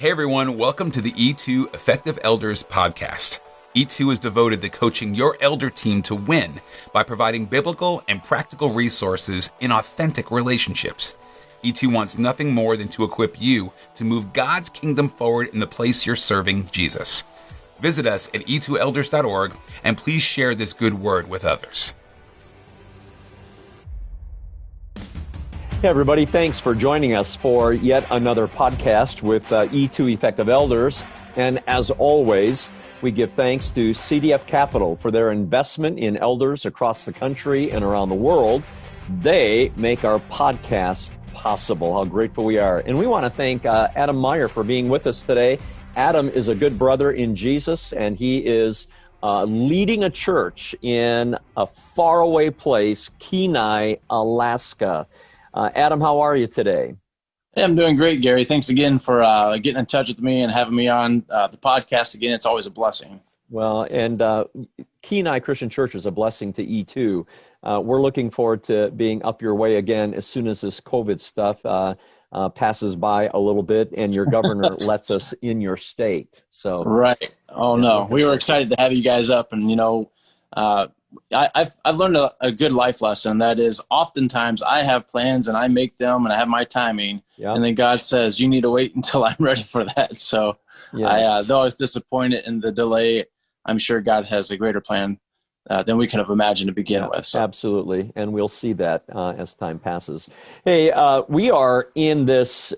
Hey everyone, welcome to the E2 Effective Elders podcast. E2 is devoted to coaching your elder team to win by providing biblical and practical resources in authentic relationships. E2 wants nothing more than to equip you to move God's kingdom forward in the place you're serving Jesus. Visit us at e2elders.org and please share this good word with others. Hey everybody, thanks for joining us for yet another podcast with E2 Effective Elders. And as always, we give thanks to CDF Capital for their investment in elders across the country and around the world. They make our podcast possible. How grateful we are. And we want to thank Adam Meyers for being with us today. Adam is a good brother in Jesus, and he is leading a church in a faraway place, Kenai, Alaska. Adam, how are you today? Hey, I'm doing great, Gary. Thanks again for getting in touch with me and having me on the podcast again. It's always a blessing. Well, and Kenai Christian Church is a blessing to E2. We're looking forward to being up your way again as soon as this COVID stuff passes by a little bit and your governor lets us in your state. So right. Oh, no. We were excited to have you guys up. And, you know, I've learned a good life lesson. That is, oftentimes I have plans and I make them and I have my timing. Yeah. And then God says, you need to wait until I'm ready for that. So yes. Though I was disappointed in the delay, I'm sure God has a greater plan than we could have imagined to begin with. So. Absolutely. And we'll see that as time passes. Hey, we are in this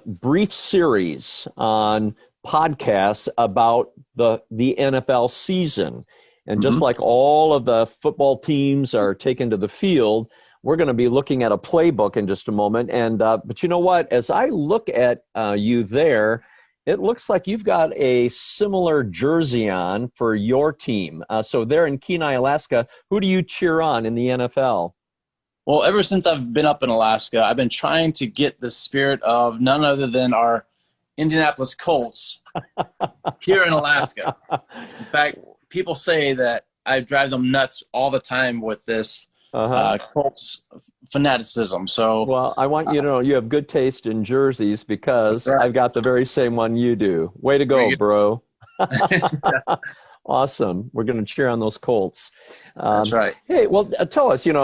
brief series on podcasts about the NFL season. And just like all of the football teams are taken to the field, we're going to be looking at a playbook in just a moment. And but you know what? As I look at you there, it looks like you've got a similar jersey on for your team. So there in Kenai, Alaska, who do you cheer on in the NFL? Well, ever since I've been up in Alaska, I've been trying to get the spirit of none other than our Indianapolis Colts here in Alaska. In fact, people say that I drive them nuts all the time with this Colts fanaticism. So, well, I want you to know you have good taste in jerseys because right. I've got the very same one you do. Way to go, bro. Awesome. We're going to cheer on those Colts. That's right. Hey, well, tell us, in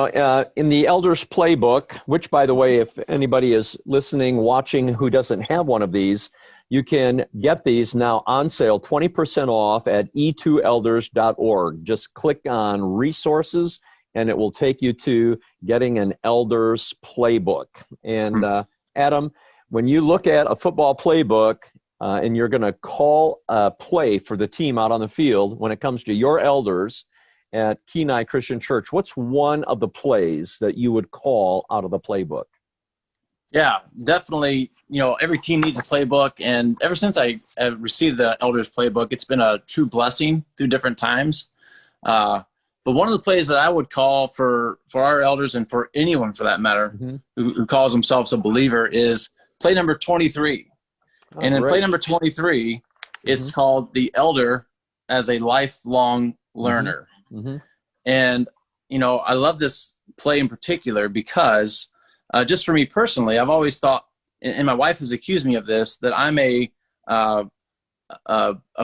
the Elders Playbook, which, by the way, if anybody is listening, watching who doesn't have one of these, you can get these now on sale, 20% off at e2elders.org. Just click on resources, and it will take you to getting an Elders Playbook. And Adam, when you look at a football playbook and you're going to call a play for the team out on the field, when it comes to your elders at Kenai Christian Church, what's one of the plays that you would call out of the playbook? Yeah, definitely. Every team needs a playbook. And ever since I have received the Elders Playbook, it's been a true blessing through different times. But one of the plays that I would call for our elders and for anyone for that matter who calls themselves a believer is play number 23. And in play number 23, it's called the elder as a lifelong learner. And, I love this play in particular because just for me personally, I've always thought, and my wife has accused me of this, that I'm a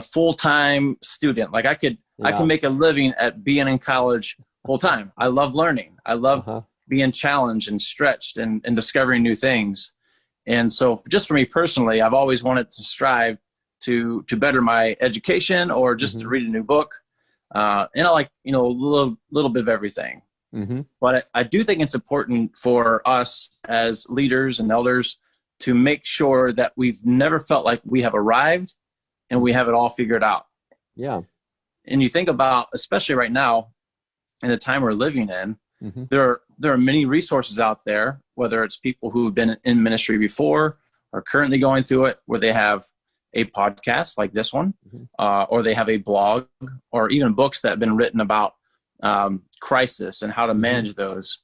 full-time student. Like I can make a living at being in college full-time. I love learning. I love being challenged and stretched and discovering new things. And so just for me personally, I've always wanted to strive to better my education or just to read a new book. And I like, a little bit of everything. But I do think it's important for us as leaders and elders to make sure that we've never felt like we have arrived and we have it all figured out. Yeah. And you think about, especially right now in the time we're living in, there are many resources out there, whether it's people who've been in ministry before or currently going through it, where they have a podcast like this one, or they have a blog or even books that have been written about crisis and how to manage those.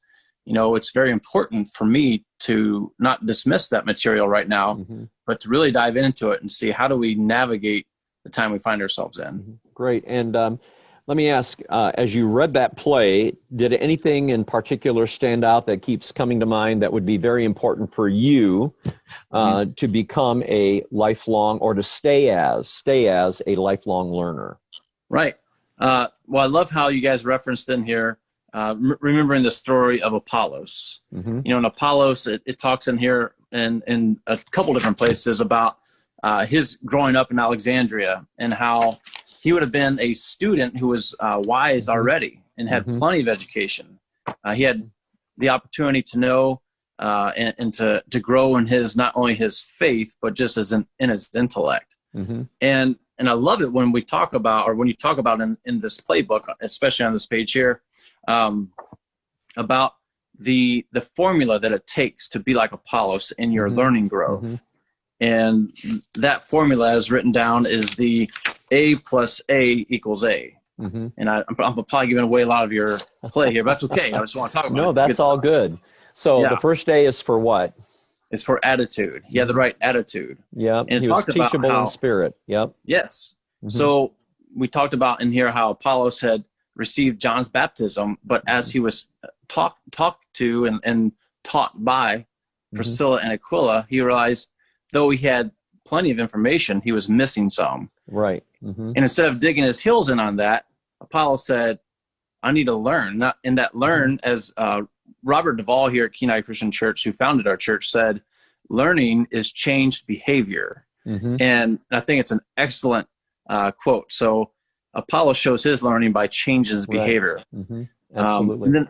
It's very important for me to not dismiss that material right now, but to really dive into it and see how do we navigate the time we find ourselves in. Great. And Let me ask, as you read that play, did anything in particular stand out that keeps coming to mind that would be very important for you to become a lifelong, or to stay as a lifelong learner? Right. Well, I love how you guys referenced in here, remembering the story of Apollos. Mm-hmm. In Apollos, it talks in here in a couple different places about his growing up in Alexandria, and how he would have been a student who was wise already and had plenty of education. He had the opportunity to know and to grow in not only his faith, but just in his intellect. Mm-hmm. And I love it when we talk about, or when you talk about in this playbook, especially on this page here, about the formula that it takes to be like Apollos in your learning growth. Mm-hmm. And that formula, as written down, is the A plus A equals A. Mm-hmm. And I'm probably giving away a lot of your play here, but that's okay. I just want to talk about it. No, that's all good. So the first A is for what? It's for attitude. He had the right attitude. Yeah, and he was teachable in spirit. Yep. Yes. Mm-hmm. So we talked about in here how Apollos had received John's baptism, but as he was talked to and taught by Priscilla and Aquila, he realized though he had plenty of information, he was missing some. Right. Mm-hmm. And instead of digging his heels in on that, Apollos said, I need to learn. As Robert Duvall here at Kenai Christian Church, who founded our church, said, learning is changed behavior. Mm-hmm. And I think it's an excellent quote. So Apollos shows his learning by changing his behavior. Mm-hmm. Absolutely. And then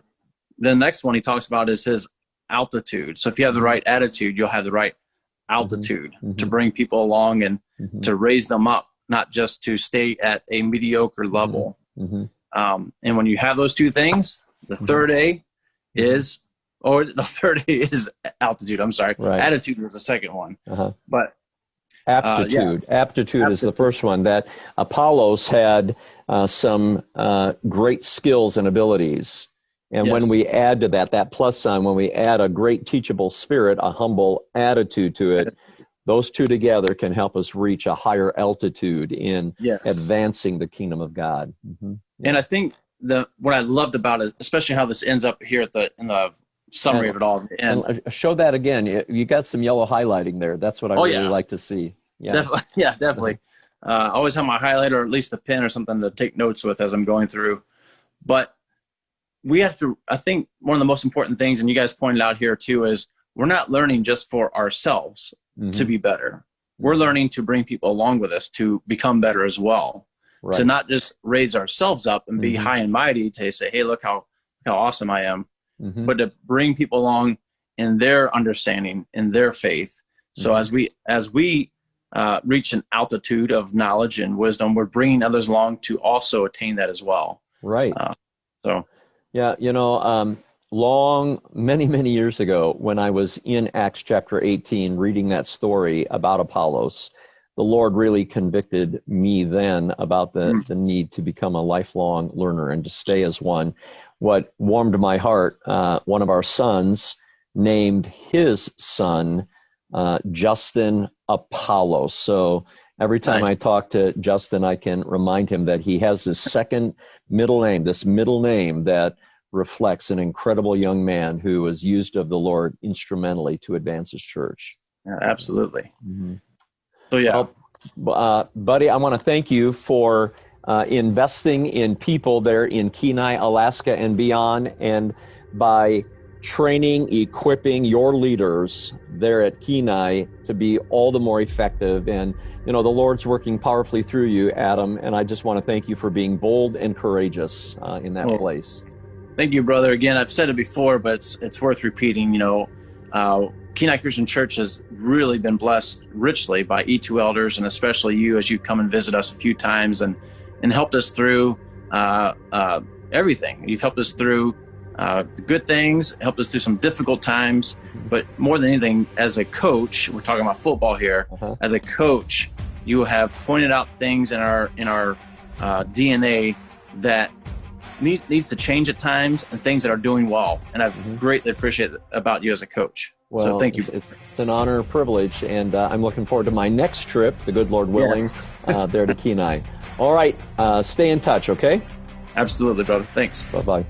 the next one he talks about is his altitude. So if you have the right attitude, you'll have the right altitude to bring people along and to raise them up, not just to stay at a mediocre level. Mm-hmm. And when you have those two things, the third A is, or the third A is altitude. I'm sorry. Right. Attitude was the second one. But aptitude. Aptitude is the first one. That Apollos had some great skills and abilities. And when we add to that plus sign, when we add a great teachable spirit, a humble attitude to it, those two together can help us reach a higher altitude in advancing the kingdom of God. Mm-hmm. And I think what I loved about it, especially how this ends up here in the summary of it all. And show that again. You got some yellow highlighting there. That's what I really like to see. Yeah, definitely. I always have my highlighter, or at least a pen or something to take notes with as I'm going through. But we have to, I think one of the most important things, and you guys pointed out here too, is we're not learning just for ourselves to be better. We're learning to bring people along with us to become better as well. Right. To not just raise ourselves up and be high and mighty to say, hey, look how awesome I am, but to bring people along in their understanding, in their faith. So as we reach an altitude of knowledge and wisdom, we're bringing others along to also attain that as well. Right. Yeah, many years ago, when I was in Acts chapter 18, reading that story about Apollos, the Lord really convicted me then about the need to become a lifelong learner and to stay as one. What warmed my heart, one of our sons named his son Justin Apollos. So every time I talk to Justin, I can remind him that he has this second middle name, this middle name that reflects an incredible young man who was used of the Lord instrumentally to advance his church. Yeah, absolutely. Mm-hmm. So, buddy, I want to thank you for investing in people there in Kenai, Alaska, and beyond, and by training, equipping your leaders there at Kenai to be all the more effective. And, the Lord's working powerfully through you, Adam, and I just want to thank you for being bold and courageous in that place. Thank you, brother. Again, I've said it before, but it's worth repeating. Kenai Christian Church has really been blessed richly by E2 elders, and especially you as you come and visit us a few times and helped us through everything. You've helped us through the good things, helped us through some difficult times, but more than anything, as a coach, we're talking about football here, as a coach, you have pointed out things in our DNA that needs to change at times and things that are doing well. And I've greatly appreciated it about you as a coach. Well, so thank you. It's an honor and privilege, and I'm looking forward to my next trip, the good Lord willing, there to Kenai. All right, stay in touch, okay? Absolutely, brother. Thanks. Bye-bye.